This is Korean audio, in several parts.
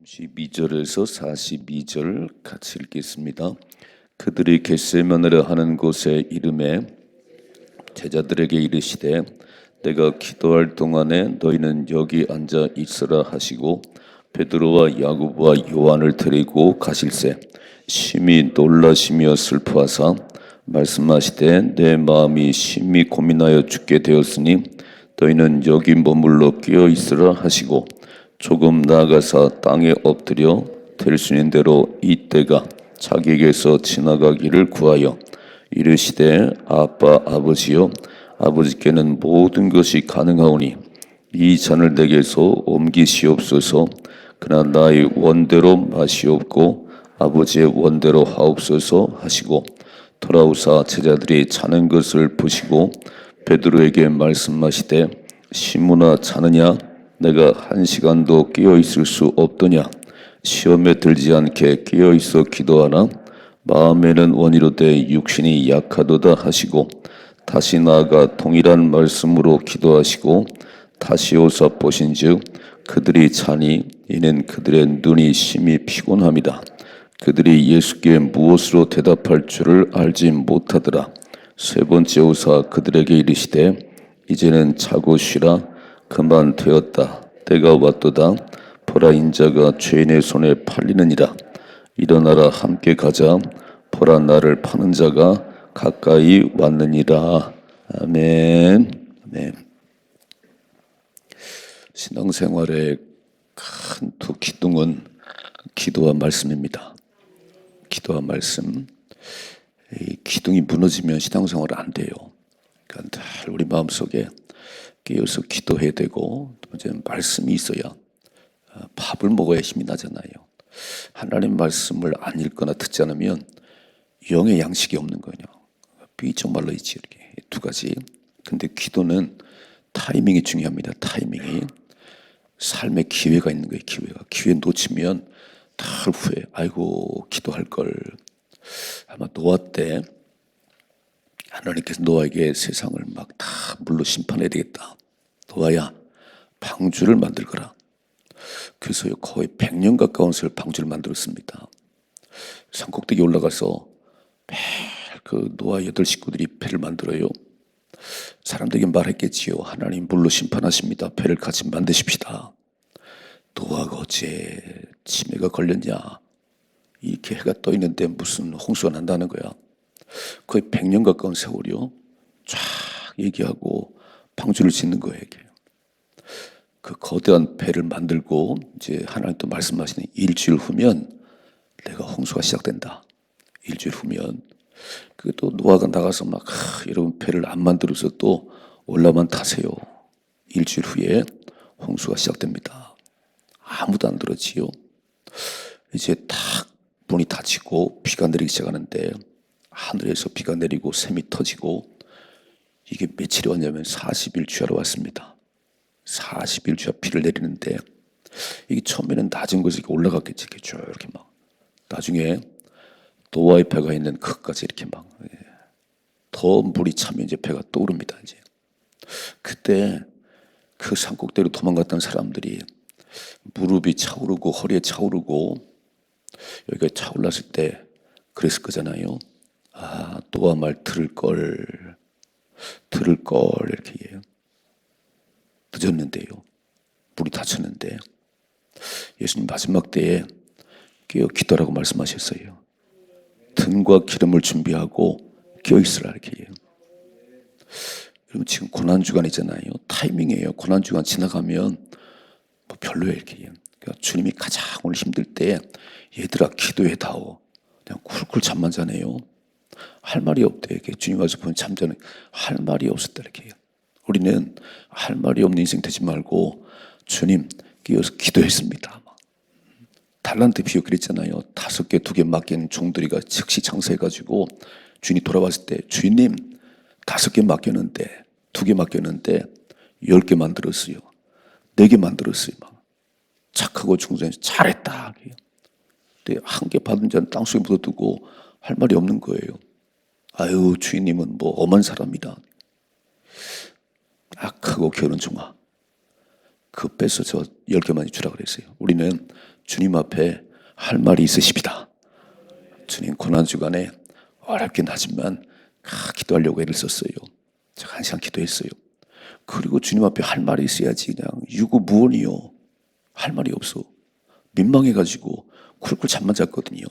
12절에서 42절 같이 읽겠습니다. 그들이 겟세마네라 하는 곳에 이름에 제자들에게 이르시되 내가 기도할 동안에 너희는 여기 앉아 있으라 하시고 베드로와 야고보와 요한을 데리고 가실새 심히 놀라시며 슬퍼하사 말씀하시되 내 마음이 심히 고민하여 죽게 되었으니 너희는 여기 머물러 끼어 있으라 하시고 조금 나아가사 땅에 엎드려 될 수 있는 대로 이 때가 자기에게서 지나가기를 구하여 이르시되 아빠 아버지여 아버지께는 모든 것이 가능하오니 이 잔을 내게서 옮기시옵소서. 그러나 나의 원대로 마시옵고 아버지의 원대로 하옵소서 하시고 돌아오사 제자들이 자는 것을 보시고 베드로에게 말씀하시되 시몬아 자느냐 내가 1시간도 깨어 있을 수 없더냐 시험에 들지 않게 깨어 있어 기도하라 마음에는 원이로되 육신이 약하도다 하시고 다시 나아가 동일한 말씀으로 기도하시고 다시 오사 보신즉 그들이 자니 이는 그들의 눈이 심히 피곤함이다. 그들이 예수께 무엇으로 대답할 줄을 알지 못하더라. 세 번째 오사 그들에게 이르시되 이제는 자고 쉬라. 그만 되었다. 때가 왔도다. 보라 인자가 죄인의 손에 팔리느니라. 일어나라 함께 가자. 보라 나를 파는 자가 가까이 왔느니라. 아멘. 아멘. 신앙생활의 큰 두 기둥은 기도와 말씀입니다. 기도와 말씀. 이 기둥이 무너지면 신앙생활 안 돼요. 그러니까 늘 우리 마음속에 깨어서 기도해야 되고 또 이제 말씀이 있어야 밥을 먹어야 힘이 나잖아요. 하나님 말씀을 안 읽거나 듣지 않으면 영의 양식이 없는 거예요. 삐쩍 말라 있지 이렇게 두 가지. 근데 기도는 타이밍이 중요합니다. 타이밍이. 삶에 기회가 있는 거예요. 기회 놓치면 달 후에 아이고 기도할 걸. 아마 노아 때 하나님께서 노아에게 세상을 막 다 물로 심판해야 되겠다. 노아야 방주를 만들거라. 그래서 거의 100년 가까운 세월 방주를 만들었습니다. 산꼭대기 올라가서 매일 그 노아 8식구들이 배를 만들어요. 사람들에게 말했겠지요. 하나님 물로 심판하십니다. 배를 같이 만드십시다. 노아가 어째 치매가 걸렸냐. 이렇게 해가 떠 있는데 무슨 홍수가 난다는 거야. 거의 100년 가까운 세월이요. 쫙 얘기하고 방주를 짓는 거예요. 그 거대한 배를 만들고 이제 하나님 또 말씀하시는 일주일 후면 내가 홍수가 시작된다. 일주일 후면 그 또 노아가 나가서 막 여러분 배를 안 만들어서 또 올라만 타세요. 일주일 후에 홍수가 시작됩니다. 아무도 안 들었지요. 이제 딱 문이 닫히고 비가 내리기 시작하는데 하늘에서 비가 내리고 샘이 터지고 이게 며칠이 왔냐면 40일 주야로 왔습니다. 40일 주야 비를 내리는데 이게 처음에는 낮은 곳에 올라갔겠지. 이렇게 막 나중에 노아의 배가 있는 그까지 이렇게 막 더 물이 차면 이제 배가 떠오릅니다. 이제 그때 그 산꼭대기로 도망갔던 사람들이 무릎이 차오르고 허리에 차오르고 여기가 차올랐을 때 그랬을 거잖아요. 아, 노아 말 들을 걸 이렇게 늦었는데요. 물이 닫혔는데 예수님 마지막 때에 깨어 기도라고 말씀하셨어요. 등과 기름을 준비하고 깨어 있으라 이렇게. 여러분 지금 고난주간이잖아요. 타이밍이에요. 고난주간 지나가면 뭐 별로예요 이렇게. 그러니까 주님이 가장 오늘 힘들 때 얘들아 기도해 다오. 그냥 쿨쿨 잠만 자네요. 할 말이 없대. 이렇게 주님 와서 보면 잠자는 할 말이 없었다 이렇게. 우리는 할 말이 없는 인생 되지 말고 주님 깨어서 기도했습니다. 달란트 비유 그랬잖아요. 5개, 2개 맡긴 종들이가 즉시 장사해가지고 주인이 돌아왔을 때 주인님 5개 맡겼는데 2개 맡겼는데 10개 만들었어요. 4개 만들었어요. 막 착하고 충성해서 잘했다. 근데 1개 받은 자는 땅속에 묻어두고 할 말이 없는 거예요. 아유 주인님은 뭐 엄한 사람이다. 악하고 게으른 종아. 그 빼서 저 10개만 주라 그랬어요. 우리는 주님 앞에 할 말이 있으십니다. 주님 고난주간에 어렵긴 하지만 기도하려고 애를 썼어요. 제가 1시간 기도했어요. 그리고 주님 앞에 할 말이 있어야지 그냥 유구무원이요. 할 말이 없어. 민망해가지고 쿨쿨 잠만 잤거든요.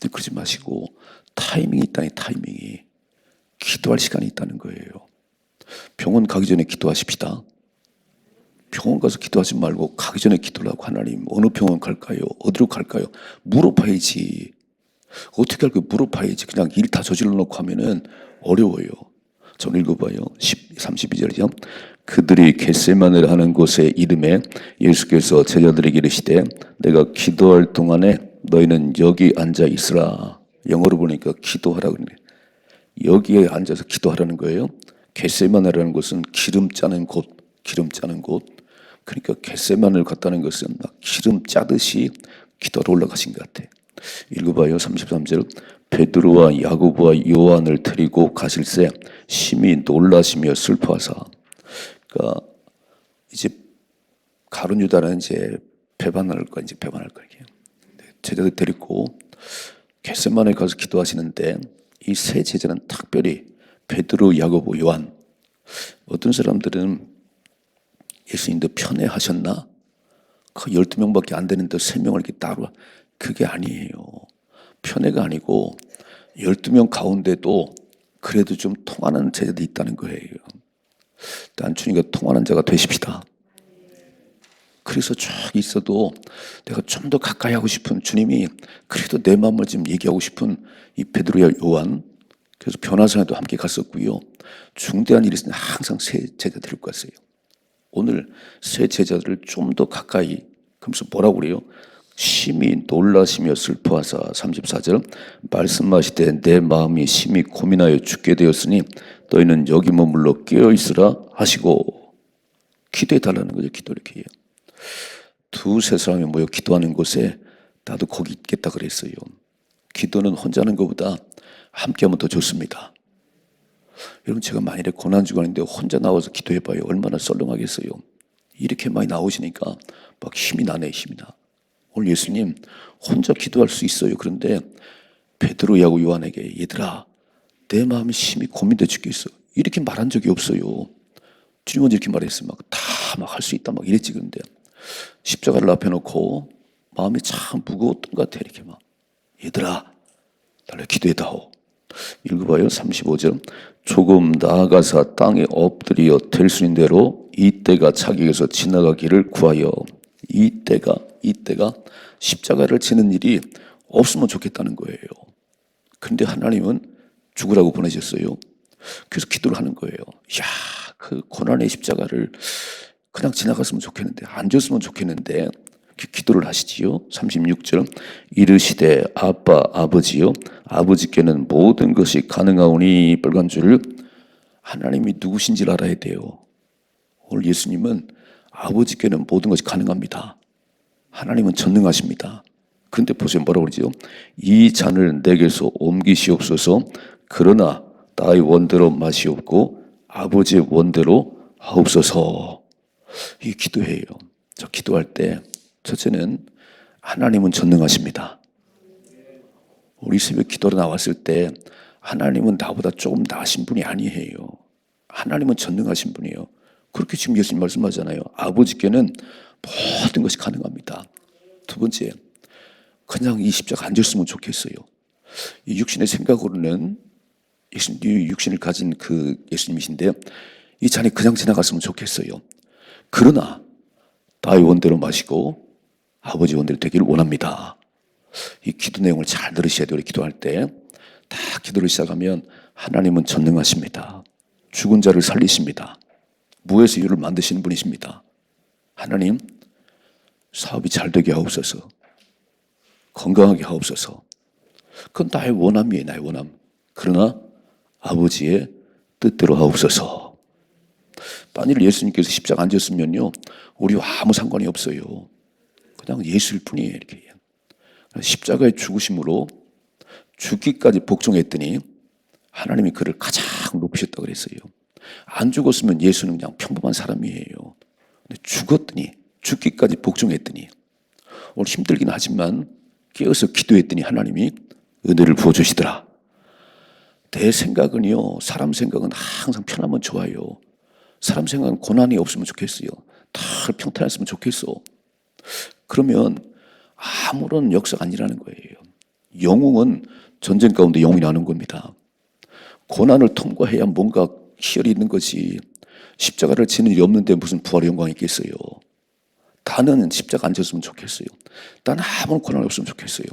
근데 그러지 마시고 타이밍이 있다니 타이밍이. 기도할 시간이 있다는 거예요. 병원 가기 전에 기도하십시다. 병원 가서 기도하지 말고 가기 전에 기도를 하고 하나님 어느 병원 갈까요? 어디로 갈까요? 물어봐야지. 어떻게 할까요? 물어봐야지. 그냥 일 다 저질러 놓고 하면은 어려워요. 전 읽어봐요. 32절이죠. 그들이 겟세마네를 하는 곳에 이름에 예수께서 제자들에게 이르시되 내가 기도할 동안에 너희는 여기 앉아 있으라. 영어로 보니까 기도하라고 그러네. 여기에 앉아서 기도하라는 거예요. 겟세마네라는 곳은 기름 짜는 곳, 기름 짜는 곳. 그러니까 겟세마네를 갔다는 것은 막 기름 짜듯이 기도하러 올라가신 것 같아. 읽어봐요. 33절. 베드로와 야고보와 요한을 데리고 가실새 심히 놀라시며 슬퍼하사. 그러니까 이제 가룟 유다는 이제 배반할 거야. 이제 배반할 거예요. 제자들 데리고 겟세마네 가서 기도하시는데 이 세 제자는 특별히 베드로, 야고보, 요한. 어떤 사람들은 예수님도 편애하셨나? 그 12명밖에 안 되는데 3명을 이렇게 따로. 그게 아니에요. 편애가 아니고 12명 가운데도 그래도 좀 통하는 제자들이 있다는 거예요. 단순히가 통하는 자가 되십시다. 그래서 쭉 있어도 내가 좀 더 가까이 하고 싶은 주님이 그래도 내 마음을 좀 얘기하고 싶은 이 베드로와 요한. 그래서 변화산에도 함께 갔었고요. 중대한 일이 있으면 항상 새 제자 데리고 갔어요. 오늘 새 제자들을 좀 더 가까이. 그러면서 뭐라고 그래요? 심히 놀라시며 슬퍼하사 34절 말씀하시되 내 마음이 심히 고민하여 죽게 되었으니 너희는 여기 머물러 깨어있으라 하시고. 기도해 달라는 거죠. 기도 이렇게 해요. 두세 사람이 모여 기도하는 곳에 나도 거기 있겠다 그랬어요. 기도는 혼자 하는 것보다 함께하면 더 좋습니다. 여러분 제가 만일에 고난주간인데 혼자 나와서 기도해봐요. 얼마나 썰렁하겠어요. 이렇게 많이 나오시니까 막 힘이 나네. 힘이 나. 오늘 예수님 혼자 기도할 수 있어요. 그런데 베드로하고 요한에게 얘들아 내 마음이 심히 고민돼 죽겠어. 이렇게 말한 적이 없어요. 주님은 이렇게 말했어요. 막 다 막 할 수 있다 막 이랬지. 그런데 십자가를 앞에 놓고 마음이 참 무거웠던 것 같아. 이렇게 막 얘들아 나를 기도해다오. 읽어봐요. 35절 조금 나아가사 땅에 엎드려 될 수 있는 대로 이때가 자기에게서 지나가기를 구하여. 이때가 십자가를 지는 일이 없으면 좋겠다는 거예요. 그런데 하나님은 죽으라고 보내셨어요. 그래서 기도를 하는 거예요. 야, 그 고난의 십자가를 그냥 지나갔으면 좋겠는데 안 줬으면 좋겠는데 기도를 하시지요. 36절 이르시되 아빠 아버지요 아버지께는 모든 것이 가능하오니 빨간 줄. 하나님이 누구신지를 알아야 돼요. 오늘 예수님은 아버지께는 모든 것이 가능합니다. 하나님은 전능하십니다. 그런데 보세요. 뭐라고 그러죠? 이 잔을 내게서 옮기시옵소서. 그러나 나의 원대로 마시옵고 아버지의 원대로 하옵소서. 이 기도해요. 저 기도할 때 첫째는 하나님은 전능하십니다. 우리 새벽 기도로 나왔을 때 하나님은 나보다 조금 나으신 분이 아니에요. 하나님은 전능하신 분이에요. 그렇게 지금 예수님 말씀하잖아요. 아버지께는 모든 것이 가능합니다. 두 번째, 그냥 이 십자가 안 졌으면 좋겠어요. 이 육신의 생각으로는 예수님, 육신을 가진 그 예수님이신데 이 잔이 그냥 지나갔으면 좋겠어요. 그러나 나의 원대로 마시고 아버지 원대로 되기를 원합니다. 이 기도 내용을 잘 들으셔야 돼요. 기도할 때 다 기도를 시작하면 하나님은 전능하십니다. 죽은 자를 살리십니다. 무에서 유를 만드시는 분이십니다. 하나님 사업이 잘 되게 하옵소서. 건강하게 하옵소서. 그건 나의 원함이에요. 나의 원함. 그러나 아버지의 뜻대로 하옵소서. 만일 예수님께서 십자가 안 졌으면요 우리와 아무 상관이 없어요. 그냥 예수일 뿐이에요. 이렇게 십자가의 죽으심으로 죽기까지 복종했더니 하나님이 그를 가장 높이셨다고 그랬어요. 안 죽었으면 예수는 그냥 평범한 사람이에요. 근데 죽었더니 죽기까지 복종했더니 오늘 힘들긴 하지만 깨어서 기도했더니 하나님이 은혜를 부어주시더라. 내 생각은요, 사람 생각은 항상 편하면 좋아요. 사람 생각은 고난이 없으면 좋겠어요. 다 평탄했으면 좋겠어. 그러면 아무런 역사가 안 일어나는 거예요. 영웅은 전쟁 가운데 영웅이 나는 겁니다. 고난을 통과해야 뭔가 희열이 있는 거지. 십자가를 지는 일이 없는데 무슨 부활의 영광이 있겠어요. 나는 십자가 안 졌으면 좋겠어요. 나는 아무런 고난이 없으면 좋겠어요.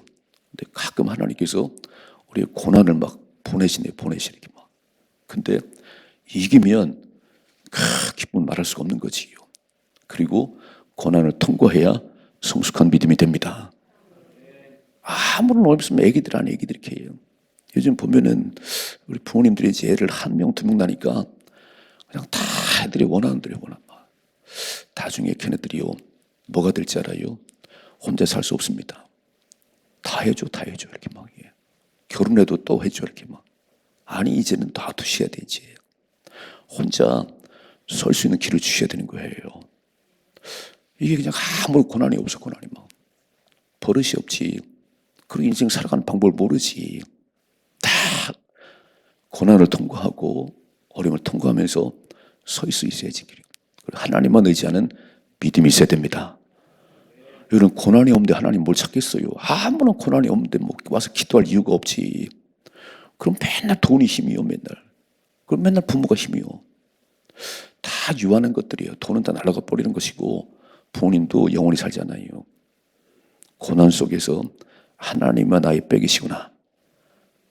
근데 가끔 하나님께서 우리의 고난을 막 보내시네. 이렇게 막. 근데 이기면 기쁨을 말할 수가 없는 거지요. 그리고 고난을 통과해야 성숙한 믿음이 됩니다. 아무런 없으면 애기들 아니 애기들 이렇게 해요. 요즘 보면은 우리 부모님들이 이제 애를 한 명, 두 명 나니까 그냥 다 애들이 원하는 대로 원하는 거. 나중에 걔네들이요. 뭐가 될지 알아요? 혼자 살 수 없습니다. 다 해줘 이렇게 막. 예. 결혼해도 또 해줘 이렇게 막. 아니 이제는 놔두셔야 되지. 혼자 설 수 있는 길을 주셔야 되는 거예요. 이게 그냥 아무 고난이 없어 고난이 막. 버릇이 없지. 그리고 인생 살아가는 방법을 모르지. 다 고난을 통과하고 어려움을 통과하면서 서 있어야지. 하나님만 의지하는 믿음이 있어야 됩니다. 여러분 고난이 없는데 하나님 뭘 찾겠어요? 아무런 고난이 없는데 뭐 와서 기도할 이유가 없지. 그럼 맨날 돈이 힘이요 맨날. 그럼 맨날 부모가 힘이요. 다 유한한 것들이에요. 돈은 다 날아가 버리는 것이고 본인도 영원히 살잖아요. 고난 속에서 하나님만 나의 백이시구나.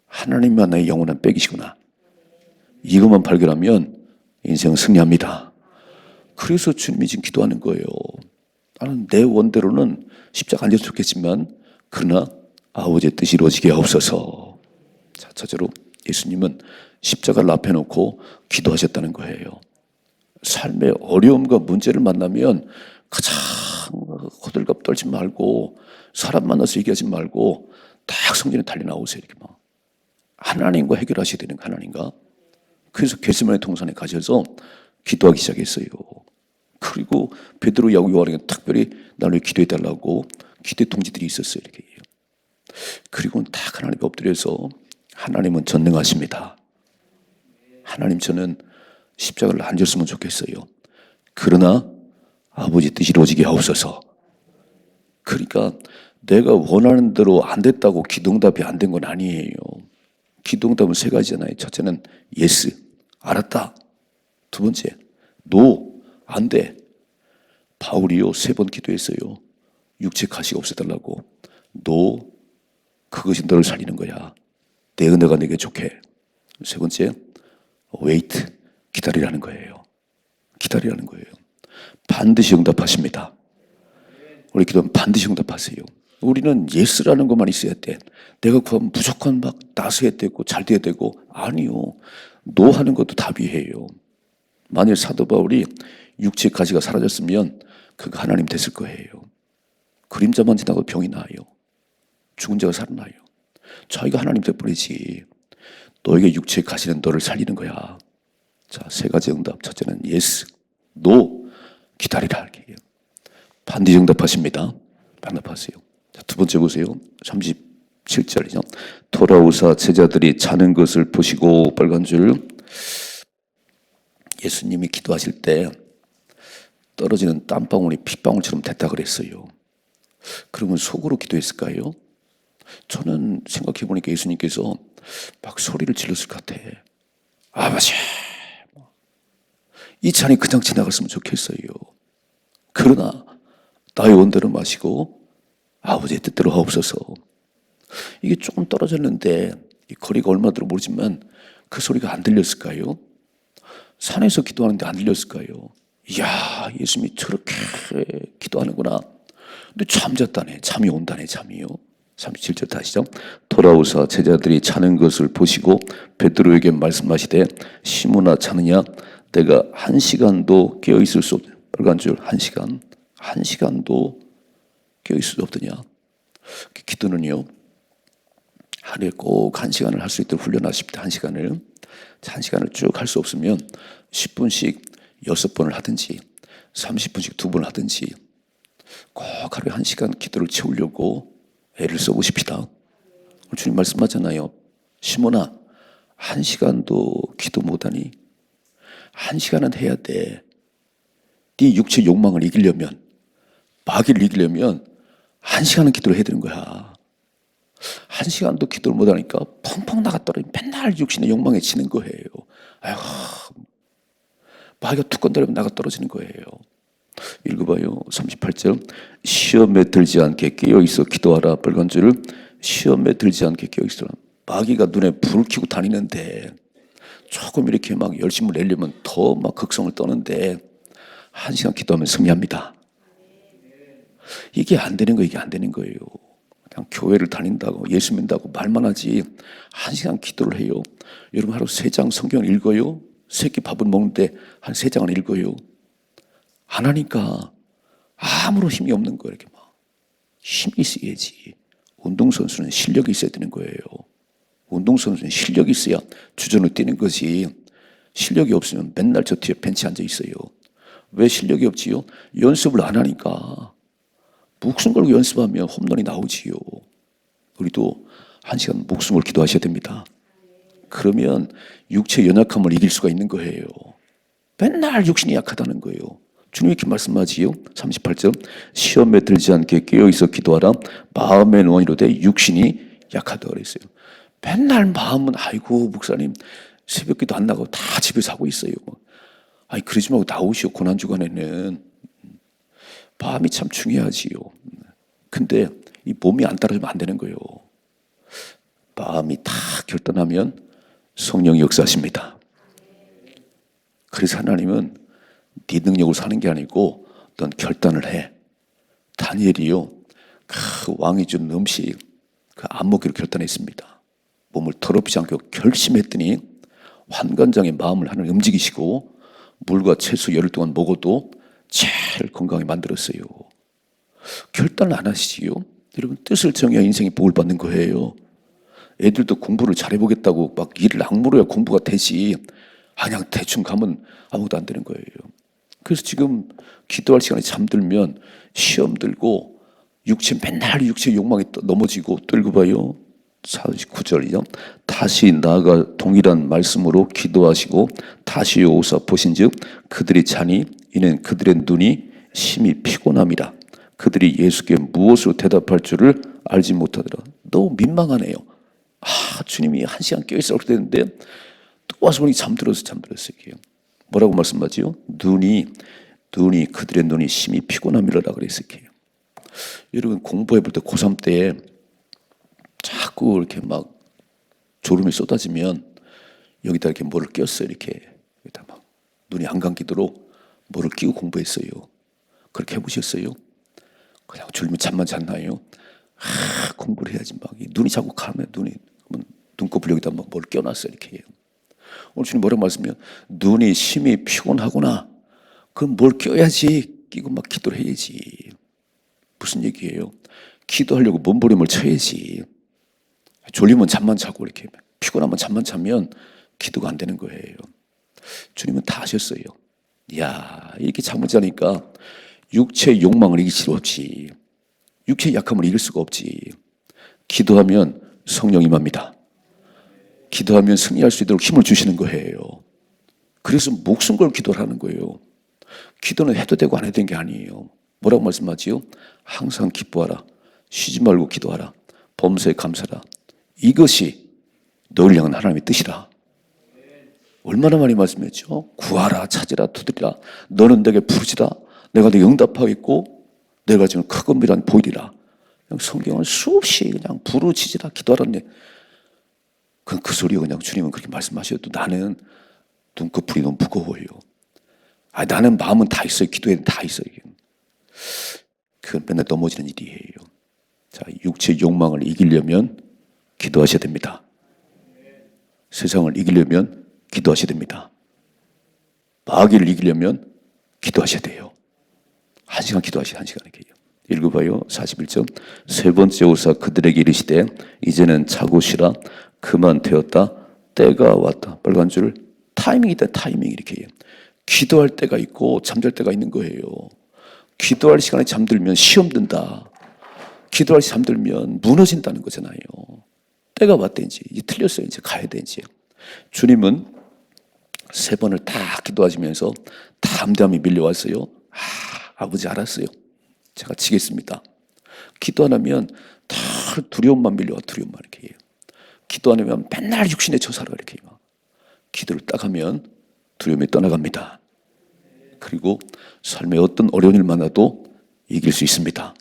하나님만 나의 영원한 백이시구나. 이것만 발견하면 인생은 승리합니다. 그래서 주님이 지금 기도하는 거예요. 나는 내 원대로는 십자가 안 져도 좋겠지만 그러나 아버지의 뜻이 이루어지게 하옵소서. 자, 첫째로 예수님은 십자가를 앞에 놓고 기도하셨다는 거예요. 삶의 어려움과 문제를 만나면 가장 호들갑 떨지 말고 사람 만나서 얘기하지 말고 딱 성전에 달려 나오세요. 이렇게 막 하나님과 해결하셔야 되는 거 하나님과. 그래서 겟세마네 동산에 가셔서 기도하기 시작했어요. 그리고 베드로, 야고, 요한에게 특별히 나를 위해 기도해달라고 기도의 통지들이 있었어요. 이렇게. 그리고 딱 하나님께 엎드려서 하나님은 전능하십니다. 하나님 저는 십자가를 안 졌으면 좋겠어요. 그러나 아버지 뜻이 이루어지게 하옵소서. 그러니까 내가 원하는 대로 안 됐다고 기도응답이 안 된 건 아니에요. 기도응답은 세 가지잖아요. 첫째는 예스, 알았다. 두 번째, 노, 안 돼. 바울이요 3번 기도했어요. 육체 가시가 없애달라고. 노, 그것이 너를 살리는 거야. 내 은혜가 내게 좋게. 세 번째, wait, 기다리라는 거예요. 기다리라는 거예요. 반드시 응답하십니다. 우리 기도는 반드시 응답하세요. 우리는 예스라는 것만 있어야 돼. 내가 구하면 무조건 막 나서야 되고 잘 돼야 되고. 아니요. 노 하는 것도 답이에요. 만일 사도 바울이 육체의 가시가 사라졌으면 그가 하나님 됐을 거예요. 그림자만 지나고 병이 나요. 죽은 자가 살아나요. 자기가 하나님 돼버리지. 너에게 육체의 가시는 너를 살리는 거야. 자, 3가지 응답. 첫째는 yes, no, 기다리라. 반드시 응답하십니다. 반답하세요. 자, 두 번째 보세요. 37절이죠. 돌아오사 제자들이 자는 것을 보시고 빨간 줄. 예수님이 기도하실 때 떨어지는 땀방울이 핏방울처럼 됐다 그랬어요. 그러면 속으로 기도했을까요? 저는 생각해 보니까 예수님께서 막 소리를 질렀을 것 같아. 아버지, 이 잔이 그냥 지나갔으면 좋겠어요. 그러나 나의 원대로 마시고 아버지의 뜻대로 하옵소서. 이게 조금 떨어졌는데 이 거리가 얼마나 모르지만 그 소리가 안 들렸을까요? 산에서 기도하는데 안 들렸을까요? 이야, 예수님이 저렇게 기도하는구나. 근데 잠잤다네. 잠이 온다네. 잠이요. 37절 다시죠. 돌아오사 제자들이 자는 것을 보시고 베드로에게 말씀하시되 시몬아 자느냐? 내가 1시간도 깨어있을 수 없다. 빨간 줄 1시간. 1시간도 깨어있을 수 없더냐. 기도는요. 하루에 꼭 1시간을 할 수 있도록 훈련하십니다. 1시간을. 1시간을 쭉 할 수 없으면 10분씩 6번을 하든지 30분씩 2번 하든지 꼭 하루에 1시간 기도를 채우려고 애를 써보십시다. 주님 말씀하잖아요. 시몬아, 1시간도 기도 못하니 1시간은 해야 돼. 네 육체 욕망을 이기려면, 마귀를 이기려면 1시간은 기도를 해야 되는 거야. 1시간도 기도를 못하니까 펑펑 나갔더니 맨날 육신의 욕망에 지는 거예요. 아이고, 마귀가 툭 건드리면 나가 떨어지는 거예요. 읽어봐요. 38절. 시험에 들지 않게 깨어있어 기도하라. 빨간 줄을 시험에 들지 않게 깨어있어라. 마귀가 눈에 불을 켜고 다니는데 조금 이렇게 막 열심을 내려면 더 막 극성을 떠는데 1시간 기도하면 승리합니다. 이게 안 되는 거예요. 이게 안 되는 거예요. 그냥 교회를 다닌다고 예수 믿는다고 말만 하지 1시간 기도를 해요. 여러분 하루 3장 성경을 읽어요. 새끼 밥을 먹는데 한 3장을 읽어요. 안 하니까 아무런 힘이 없는 거예요. 이렇게 막 힘이 있어야지. 운동선수는 실력이 있어야 되는 거예요. 운동선수는 실력이 있어야 주전을 뛰는 거지. 실력이 없으면 맨날 저 뒤에 벤치에 앉아 있어요. 왜 실력이 없지요? 연습을 안 하니까. 목숨 걸고 연습하면 홈런이 나오지요. 우리도 1시간 목숨 걸 기도하셔야 됩니다. 그러면 육체의 연약함을 이길 수가 있는 거예요. 맨날 육신이 약하다는 거예요. 주님이 이렇게 말씀하지요. 38절. 시험에 들지 않게 깨어있어 기도하라. 마음의 원이로되 육신이 약하다 그랬어요. 맨날 마음은 아이고 목사님 새벽기도 안 나가고 다 집에서 하고 있어요. 아니 그러지 말고 나오시오. 고난주간에는. 마음이 참 중요하지요. 근데 이 몸이 안 따라주면 안 되는 거예요. 마음이 다 결단하면 성령이 역사하십니다. 그래서 하나님은 네 능력으로 사는 게 아니고 넌 결단을 해. 다니엘이요. 그 왕이 준 음식 안 먹기로 결단했습니다. 몸을 더럽히지 않고 결심했더니 환관장의 마음을 하나님 움직이시고 물과 채소 열흘 동안 먹어도 제일 건강하게 만들었어요. 결단을 안 하시지요. 여러분 뜻을 정해야 인생이 복을 받는 거예요. 애들도 공부를 잘해보겠다고 막 일을 악물어야 공부가 되지. 그냥 대충 가면 아무것도 안 되는 거예요. 그래서 지금 기도할 시간에 잠들면 시험 들고 맨날 육체 욕망에 넘어지고 또 읽어봐요. 49절이요. 다시 나아가 동일한 말씀으로 기도하시고 다시 오사 보신즉 그들이 자니 이는 그들의 눈이 심히 피곤함이라. 그들이 예수께 무엇으로 대답할 줄을 알지 못하더라. 너무 민망하네요. 주님이 1시간 깨어있으라고 그랬는데 또 와서 보니 잠들었어요. 뭐라고 말씀하지요? 눈이 그들의 눈이 심히 피곤함이라고 그랬어요. 여러분 공부해 볼 때 고3 때 자꾸 이렇게 막 졸음이 쏟아지면 여기다 이렇게 뭐를 꼈어요. 이렇게 여기다 막 눈이 안 감기도록 뭐를 끼고 공부했어요. 그렇게 해보셨어요? 그냥 졸면 잠만 잤나요? 공부를 해야지 막 눈이 자꾸 가면 눈이 눈꺼풀 여기다 막 뭘 껴놨어요. 이렇게. 오늘 주님 뭐라고 말씀해요? 눈이 심히 피곤하구나. 그럼 뭘 껴야지. 끼고 막 기도를 해야지. 무슨 얘기예요? 기도하려고 몸부림을 쳐야지. 졸리면 잠만 자고 이렇게 피곤하면 잠만 자면 기도가 안 되는 거예요. 주님은 다 하셨어요. 이야, 이렇게 잠을 자니까 육체의 욕망을 이길 수 없지. 육체의 약함을 이길 수가 없지. 기도하면 성령 임합니다. 기도하면 승리할 수 있도록 힘을 주시는 거예요. 그래서 목숨 걸 기도를 하는 거예요. 기도는 해도 되고 안 해도 되는 게 아니에요. 뭐라고 말씀하지요? 항상 기뻐하라. 쉬지 말고 기도하라. 범사에 감사라. 이것이 너를 향한 하나님의 뜻이라. 얼마나 많이 말씀했죠? 구하라, 찾으라, 두드리라. 너는 내게 부르지라. 내가 네게 응답하겠고 내가 지금 크고 미란 보이리라. 성경을 수없이 그냥 부르짖으라 기도하라는 그 소리가 그냥 주님은 그렇게 말씀하셔도 나는 눈꺼풀이 너무 무거워요. 나는 마음은 다 있어요. 기도에는 다 있어요. 그건 맨날 넘어지는 일이에요. 자, 육체의 욕망을 이기려면 기도하셔야 됩니다. 세상을 이기려면 기도하셔야 됩니다. 마귀를 이기려면 기도하셔야 돼요. 1시간 기도하셔야 1시간 이렇게. 읽어봐요. 41절. 세 번째 오사 그들에게 이르시되 이제는 자고 쉬라. 그만 되었다. 때가 왔다. 빨간 줄 타이밍이 있다. 타이밍 이렇게. 기도할 때가 있고 잠잘 때가 있는 거예요. 기도할 시간에 잠들면 시험 든다. 기도할 시간에 잠들면 무너진다는 거잖아요. 때가 왔대 이제 틀렸어요. 이제 가야 돼 이제. 주님은 3번을 다 기도하시면서 담담히 밀려왔어요. 아버지 알았어요. 제가 지겠습니다. 기도 안 하면 다 두려움만 밀려와. 두려움만 이렇게 해요. 기도 안 하면 맨날 육신에 쳐 살아 이렇게 해요. 기도를 딱 하면 두려움이 떠나갑니다. 그리고 삶에 어떤 어려운 일 만나도 이길 수 있습니다.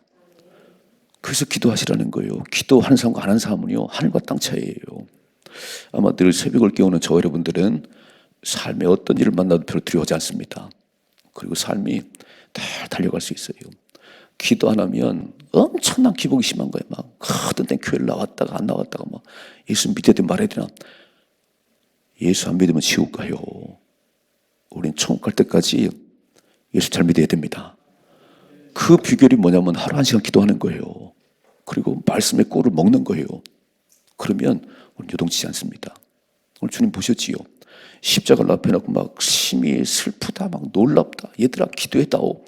그래서 기도하시라는 거예요. 기도하는 사람과 안 하는 사람은요, 하늘과 땅 차이예요. 아마 늘 새벽을 깨우는 저 여러분들은 삶에 어떤 일을 만나도 별로 두려워하지 않습니다. 그리고 삶이 잘 달려갈 수 있어요. 기도 안 하면 엄청난 기복이 심한 거예요. 막 어떤 땐 교회를 나왔다가 안 나왔다가 막 예수 믿어야 돼 말해야 되나. 예수 안 믿으면 지옥 가요. 우린 천국 갈 때까지 예수 잘 믿어야 됩니다. 그 비결이 뭐냐면 하루 1시간 기도하는 거예요. 그리고 말씀의 꼴을 먹는 거예요. 그러면 우리 요동치지 않습니다. 오늘 주님 보셨지요? 십자가를 앞에 놓고 막 심히 슬프다, 막 놀랍다, 얘들아 기도했다오.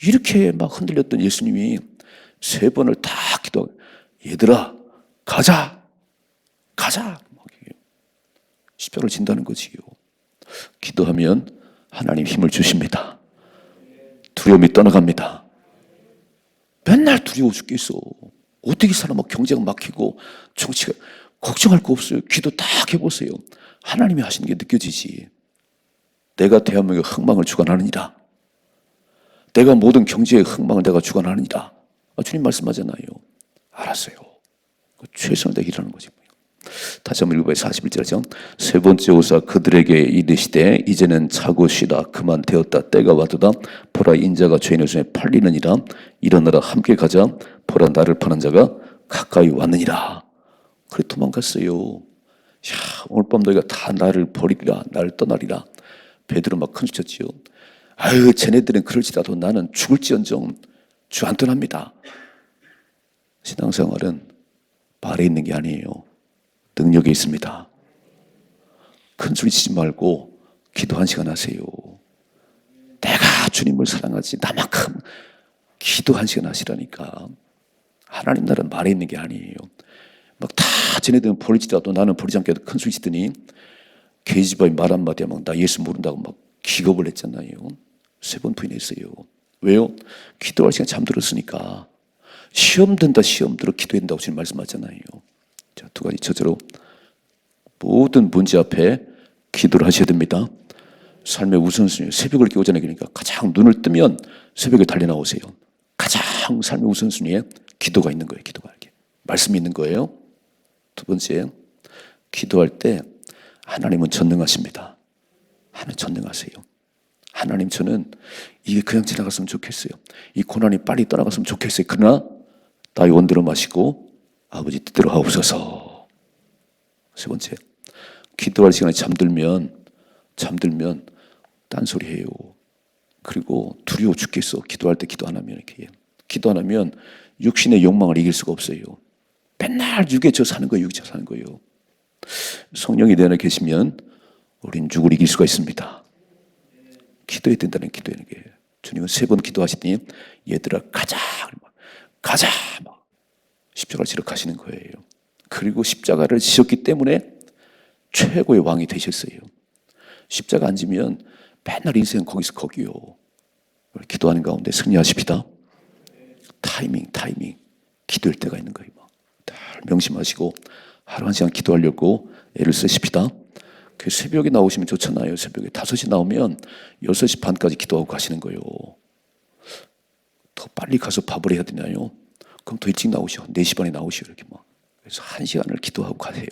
이렇게 막 흔들렸던 예수님이 3번을 다 기도하고 얘들아 가자. 십자가를 진다는 거지요. 기도하면 하나님 힘을 주십니다. 두려움이 떠나갑니다. 맨날 두려워 죽겠어. 어떻게 살아? 막 경제가 막히고 정치가 걱정할 거 없어요. 기도 딱 해보세요. 하나님이 하시는 게 느껴지지. 내가 대한민국의 흥망을 주관하느니라. 내가 모든 경제의 흥망을 내가 주관하느니라. 주님 말씀하잖아요. 알았어요. 최선을 다해 일하는 거지. 다시 한번 읽어봐요. 41절이죠. 3번째 오사 그들에게 이르시되 이제는 자고 쉬라. 그만 되었다. 때가 왔도다. 보라 인자가 죄인의 손에 팔리느니라. 일어나라 함께 가자. 보라 나를 파는 자가 가까이 왔느니라. 그래 도망갔어요. 오늘 밤 너희가 다 나를 버리리라. 나를 떠나리라. 베드로 막 큰소리 쳤지요. 아유 쟤네들은 그럴지라도 나는 죽을지언정 주 안 떠납니다. 신앙생활은 말에 있는 게 아니에요. 능력이 있습니다. 큰 소리 치지 말고 기도 1시간 하세요. 내가 주님을 사랑하지 나만큼 기도 1시간 하시라니까. 하나님 나라는 말에 있는 게 아니에요. 막 다 쟤네들은 버리지라도 나는 버리지 않겠다 큰 소리 치더니 계집아이 말 한마디에 막 나 예수 모른다고 막 기겁을 했잖아요. 3번 부인했어요. 왜요? 기도할 시간 잠들었으니까. 시험 든다 시험 들어 기도해야 된다고 주님 말씀하잖아요. 자, 2가지 저절로 모든 문제 앞에 기도를 하셔야 됩니다. 삶의 우선순위, 새벽을 깨우자는 얘기니까 가장 눈을 뜨면 새벽에 달려나오세요. 가장 삶의 우선순위에 기도가 있는 거예요. 기도가 이렇게 말씀이 있는 거예요. 2번째, 기도할 때 하나님은 전능하십니다. 하나님 전능하세요. 하나님 저는 이게 그냥 지나갔으면 좋겠어요. 이 고난이 빨리 떠나갔으면 좋겠어요. 그러나 나의 원대로 마시고 아버지 뜻대로 하옵소서. 3번째, 기도할 시간에 잠들면 딴소리해요. 그리고 두려워 죽겠어. 기도할 때 기도 안 하면 이렇게. 기도 안 하면 육신의 욕망을 이길 수가 없어요. 맨날 육에 저 사는 거예요. 육에 저 사는 거예요. 성령이 내 안에 계시면 우린 육을 이길 수가 있습니다. 기도해야 된다는 기도하는 게. 주님은 3번 기도하시더니 얘들아 가자. 막 십자가를 지러 가시는 거예요. 그리고 십자가를 지셨기 때문에 최고의 왕이 되셨어요. 십자가 안 지면 맨날 인생 거기서 거기요. 기도하는 가운데 승리하십시다. 타이밍 기도할 때가 있는 거예요. 명심하시고 하루 1시간 기도하려고 애를 쓰십시다. 그 새벽에 나오시면 좋잖아요. 새벽에 5시 나오면 6시 반까지 기도하고 가시는 거예요. 더 빨리 가서 밥을 해야 되나요? 그럼 더 일찍 나오시오. 4시 반에 나오시오. 이렇게 막. 그래서 1시간을 기도하고 가세요.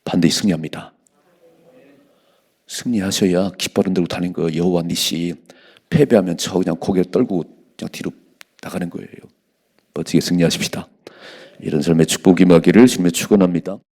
반드시 승리합니다. 승리하셔야 깃발은 들고 다니는 거예요. 여호와 니시. 패배하면 저 그냥 고개 떨고 그냥 뒤로 나가는 거예요. 멋지게 승리하십시다. 이런 삶의 축복이 임하기를 주님의 축원합니다.